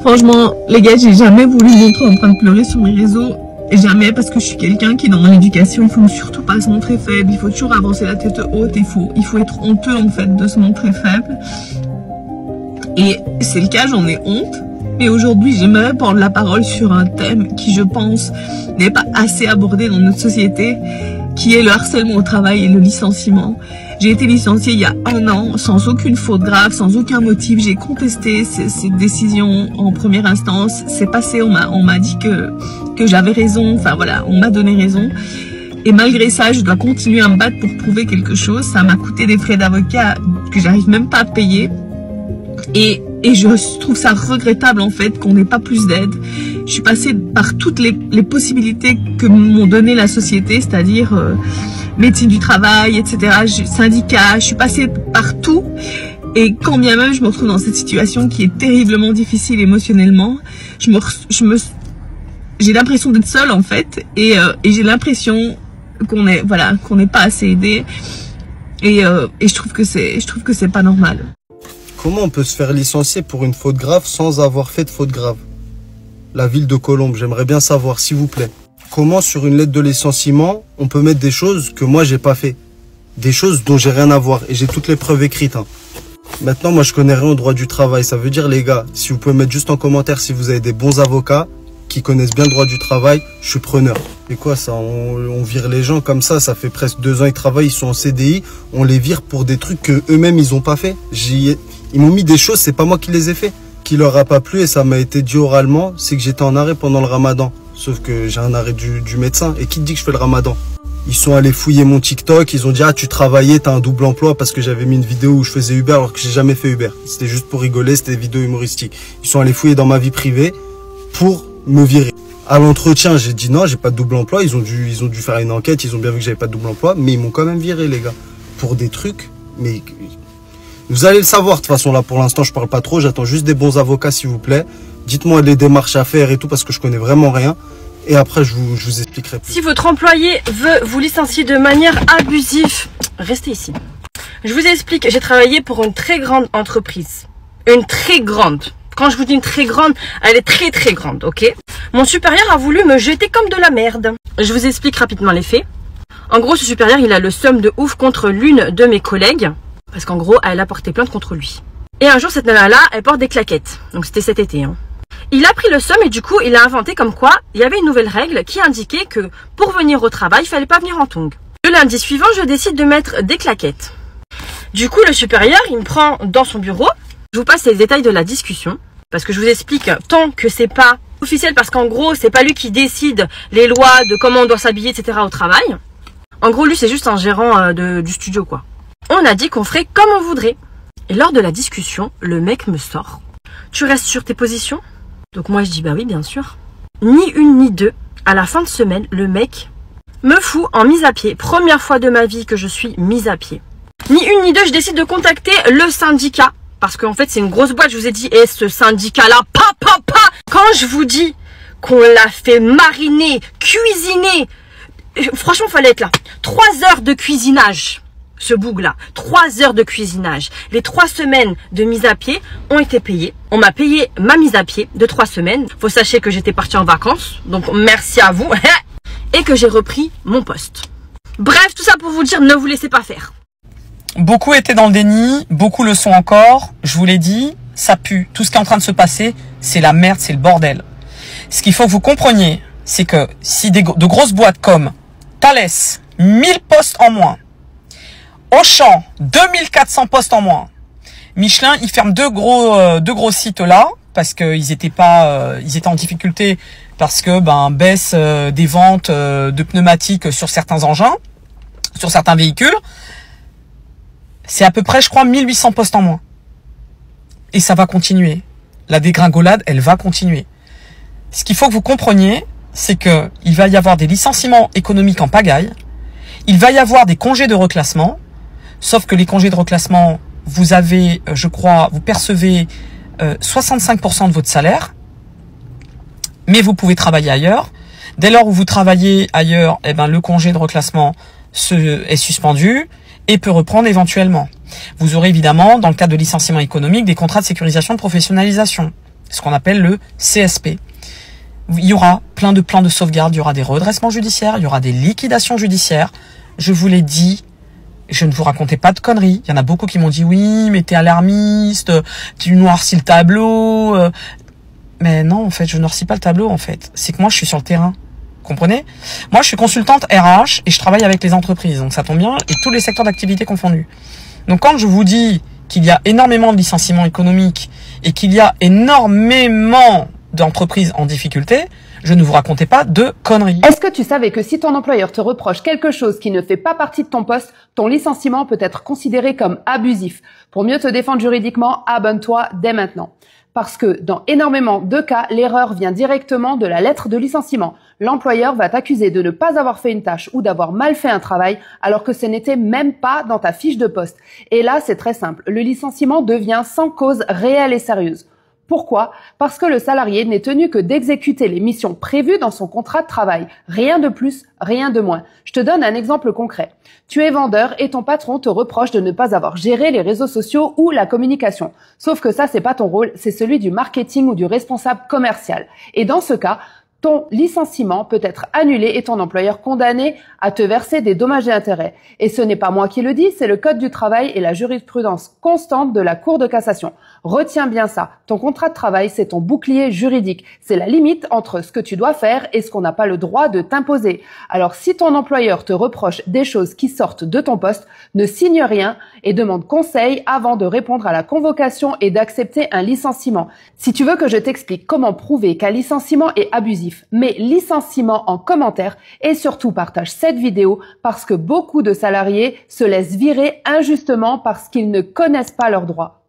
Franchement, les gars, j'ai jamais voulu me montrer en train de pleurer sur mes réseaux. Jamais, parce que je suis quelqu'un qui, dans mon éducation, il faut surtout pas se montrer faible. Il faut toujours avancer la tête haute. Il faut être honteux, en fait, de se montrer faible. Et c'est le cas, j'en ai honte. Mais aujourd'hui, j'aimerais prendre la parole sur un thème qui, je pense, n'est pas assez abordé dans notre société, qui est le harcèlement au travail et le licenciement. J'ai été licenciée il y a 1 an, sans aucune faute grave, sans aucun motif. J'ai contesté cette décision en première instance. C'est passé, on m'a dit que j'avais raison. Enfin voilà, on m'a donné raison. Et malgré ça, je dois continuer à me battre pour prouver quelque chose. Ça m'a coûté des frais d'avocat que j'arrive même pas à payer. Et je trouve ça regrettable en fait qu'on n'ait pas plus d'aide. Je suis passée par toutes les possibilités que m'ont donné la société, c'est-à-dire médecine du travail, etc., syndicat. Je suis passée par tout. Et quand bien même je me retrouve dans cette situation qui est terriblement difficile émotionnellement, j'ai l'impression d'être seule en fait. Et j'ai l'impression qu'on n'est pas assez aidé. Et je trouve que c'est pas normal. Comment on peut se faire licencier pour une faute grave sans avoir fait de faute grave? La ville de Colombes, j'aimerais bien savoir, s'il vous plaît. Comment sur une lettre de licenciement, on peut mettre des choses que moi j'ai pas fait? Des choses dont j'ai rien à voir et j'ai toutes les preuves écrites. Hein. Maintenant, moi je connais rien au droit du travail. Ça veut dire, les gars, si vous pouvez mettre juste en commentaire si vous avez des bons avocats qui connaissent bien le droit du travail, je suis preneur. Et quoi ça, on vire les gens comme ça fait presque 2 ans ils travaillent, ils sont en CDI, on les vire pour des trucs que eux-mêmes ils ont pas fait. Ils m'ont mis des choses, c'est pas moi qui les ai fait. Qui leur a pas plu et ça m'a été dit oralement, c'est que j'étais en arrêt pendant le ramadan. Sauf que j'ai un arrêt du médecin. Et qui te dit que je fais le ramadan? Ils sont allés fouiller mon TikTok, ils ont dit « Ah, tu travaillais, t'as un double emploi » parce que j'avais mis une vidéo où je faisais Uber alors que j'ai jamais fait Uber. C'était juste pour rigoler, c'était des vidéos humoristiques. Ils sont allés fouiller dans ma vie privée pour me virer. À l'entretien, j'ai dit non, j'ai pas de double emploi. Ils ont dû faire une enquête, ils ont bien vu que j'avais pas de double emploi, mais ils m'ont quand même viré, les gars. Pour des trucs, mais... Vous allez le savoir, de toute façon, là, pour l'instant, je parle pas trop, j'attends juste des bons avocats, s'il vous plaît. Dites-moi les démarches à faire et tout, parce que je connais vraiment rien. Et après, je vous expliquerai plus. Si votre employé veut vous licencier de manière abusive, restez ici. Je vous explique, j'ai travaillé pour une très grande entreprise. Une très grande. Quand je vous dis une très grande, elle est très très grande, ok? Mon supérieur a voulu me jeter comme de la merde. Je vous explique rapidement les faits. En gros, ce supérieur, il a le seum de ouf contre l'une de mes collègues. Parce qu'en gros, elle a porté plainte contre lui. Et un jour, cette nana-là, elle porte des claquettes. Donc c'était cet été. Hein. Il a pris le seum et du coup, il a inventé comme quoi il y avait une nouvelle règle qui indiquait que pour venir au travail, il fallait pas venir en tongs. Le lundi suivant, je décide de mettre des claquettes. Du coup, le supérieur, il me prend dans son bureau. Je vous passe les détails de la discussion. Parce que je vous explique, tant que c'est pas officiel, parce qu'en gros, c'est pas lui qui décide les lois de comment on doit s'habiller, etc. au travail. En gros, lui, c'est juste un gérant du studio, quoi. On a dit qu'on ferait comme on voudrait. Et lors de la discussion, le mec me sort. Tu restes sur tes positions? Donc moi je dis bah oui bien sûr. Ni une ni deux. À la fin de semaine, le mec me fout en mise à pied. Première fois de ma vie que je suis mise à pied. Ni une ni deux, je décide de contacter le syndicat. Parce qu'en fait c'est une grosse boîte, je vous ai dit. Et ce syndicat-là, quand je vous dis qu'on l'a fait mariner, cuisiner. Franchement, fallait être là. 3 heures de cuisinage. Ce boug-là, 3 heures de cuisinage. Les 3 semaines de mise à pied ont été payées. On m'a payé ma mise à pied de 3 semaines. Faut sachez que j'étais partie en vacances, donc merci à vous. Et que j'ai repris mon poste. Bref, tout ça pour vous dire, ne vous laissez pas faire. Beaucoup étaient dans le déni, beaucoup le sont encore. Je vous l'ai dit, ça pue. Tout ce qui est en train de se passer, c'est la merde, c'est le bordel. Ce qu'il faut que vous compreniez, c'est que si de grosses boîtes comme Thales, 1000 postes en moins, Auchan, 2400 postes en moins. Michelin, ils ferment deux gros sites là parce qu'ils étaient en difficulté parce que baisse des ventes de pneumatiques sur certains engins, sur certains véhicules. C'est à peu près, je crois, 1800 postes en moins. Et ça va continuer. La dégringolade, elle va continuer. Ce qu'il faut que vous compreniez, c'est que il va y avoir des licenciements économiques en pagaille. Il va y avoir des congés de reclassement. Sauf que les congés de reclassement, vous avez, je crois, vous percevez 65% de votre salaire, mais vous pouvez travailler ailleurs. Dès lors où vous travaillez ailleurs, le congé de reclassement est suspendu et peut reprendre éventuellement. Vous aurez évidemment, dans le cadre de licenciement économique, des contrats de sécurisation de professionnalisation, ce qu'on appelle le CSP. Il y aura plein de plans de sauvegarde, il y aura des redressements judiciaires, il y aura des liquidations judiciaires. Je vous l'ai dit, je ne vous racontais pas de conneries. Il y en a beaucoup qui m'ont dit oui, mais t'es alarmiste, tu noircis le tableau. Mais non, en fait, je ne noircis pas le tableau, en fait. C'est que moi, je suis sur le terrain. Vous comprenez? Moi, je suis consultante RH et je travaille avec les entreprises. Donc, ça tombe bien, et tous les secteurs d'activité confondus. Donc, quand je vous dis qu'il y a énormément de licenciements économiques et qu'il y a énormément d'entreprises en difficulté, je ne vous racontais pas de conneries. Est-ce que tu savais que si ton employeur te reproche quelque chose qui ne fait pas partie de ton poste, ton licenciement peut être considéré comme abusif? Pour mieux te défendre juridiquement, abonne-toi dès maintenant. Parce que dans énormément de cas, l'erreur vient directement de la lettre de licenciement. L'employeur va t'accuser de ne pas avoir fait une tâche ou d'avoir mal fait un travail alors que ce n'était même pas dans ta fiche de poste. Et là, c'est très simple. Le licenciement devient sans cause réelle et sérieuse. Pourquoi? Parce que le salarié n'est tenu que d'exécuter les missions prévues dans son contrat de travail. Rien de plus, rien de moins. Je te donne un exemple concret. Tu es vendeur et ton patron te reproche de ne pas avoir géré les réseaux sociaux ou la communication. Sauf que ça, c'est pas ton rôle, c'est celui du marketing ou du responsable commercial. Et dans ce cas, ton licenciement peut être annulé et ton employeur condamné à te verser des dommages et intérêts. Et ce n'est pas moi qui le dis, c'est le Code du travail et la jurisprudence constante de la Cour de cassation. Retiens bien ça. Ton contrat de travail, c'est ton bouclier juridique. C'est la limite entre ce que tu dois faire et ce qu'on n'a pas le droit de t'imposer. Alors si ton employeur te reproche des choses qui sortent de ton poste, ne signe rien et demande conseil avant de répondre à la convocation et d'accepter un licenciement. Si tu veux que je t'explique comment prouver qu'un licenciement est abusif, mets licenciement en commentaire et surtout partage cette vidéo parce que beaucoup de salariés se laissent virer injustement parce qu'ils ne connaissent pas leurs droits.